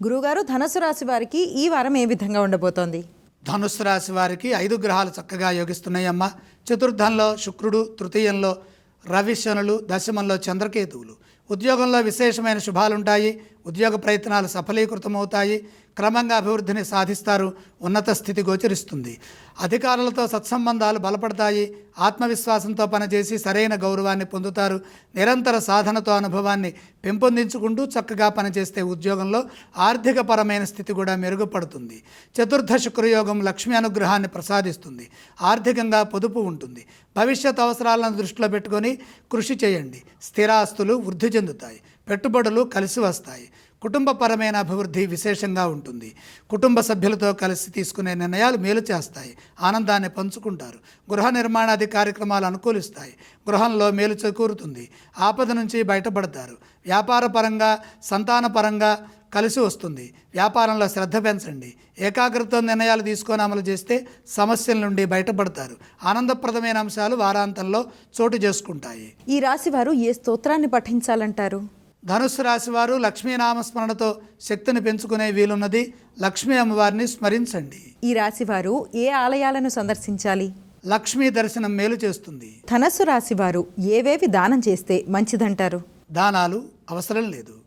గురువుగారు, ధనుసు రాశి వారికి ఈ వారం ఏ విధంగా ఉండబోతోంది? ధనుస్సు రాశి వారికి 5 గ్రహాలు చక్కగా యోగిస్తున్నాయమ్మ. చతుర్థంలో శుక్రుడు, తృతీయంలో రవి, శనులు, దశమంలో చంద్రకేతువులు. ఉద్యోగంలో విశేషమైన శుభాలుంటాయి. ఉద్యోగ ప్రయత్నాలు సఫలీకృతమవుతాయి. క్రమంగా అభివృద్ధిని సాధిస్తారు. ఉన్నత స్థితి గోచరిస్తుంది. అధికారులతో సత్సంబంధాలు బలపడతాయి. ఆత్మవిశ్వాసంతో పనిచేసి సరైన గౌరవాన్ని పొందుతారు. నిరంతర సాధనతో అనుభవాన్ని పెంపొందించుకుంటూ చక్కగా పనిచేస్తే ఉద్యోగంలో ఆర్థికపరమైన స్థితి కూడా మెరుగుపడుతుంది. చతుర్థ శుక్రయోగం లక్ష్మీ అనుగ్రహాన్ని ప్రసాదిస్తుంది. ఆర్థికంగా పొదుపు ఉంటుంది. భవిష్యత్ అవసరాలను దృష్టిలో పెట్టుకొని కృషి చేయండి. స్థిరాస్తులు వృద్ధి చెందుతాయి. పెట్టుబడులు కలిసి వస్తాయి. కుటుంబపరమైన అభివృద్ధి విశేషంగా ఉంటుంది. కుటుంబ సభ్యులతో కలిసి తీసుకునే నిర్ణయాలు మేలు చేస్తాయి. ఆనందాన్ని పంచుకుంటారు. గృహ నిర్మాణాది కార్యక్రమాలు అనుకూలిస్తాయి. గృహంలో మేలు చేకూరుతుంది. ఆపద నుంచి బయటపడతారు. వ్యాపారపరంగా, సంతానపరంగా కలిసి వస్తుంది. వ్యాపారంలో శ్రద్ధ పెంచండి. ఏకాగ్రతతో నిర్ణయాలు తీసుకొని అమలు చేస్తే సమస్యల నుండి బయటపడతారు. ఆనందప్రదమైన అంశాలు వారాంతంలో చోటు చేసుకుంటాయి. ఈ రాశి వారు ఏ స్తోత్రాన్ని పఠించాలంటారు? ధనుస్సు రాశి వారు లక్ష్మీనామస్మరణతో శక్తిని పెంచుకునే వీలున్నది. లక్ష్మీ అమ్మవారిని స్మరించండి. ఈ రాశి వారు ఏ ఆలయాలను సందర్శించాలి? లక్ష్మీ దర్శనం మేలు చేస్తుంది. ధనస్సు రాశి వారు ఏవేవి దానం చేస్తే మంచిదంటారు? దానాలు అవసరం లేదు.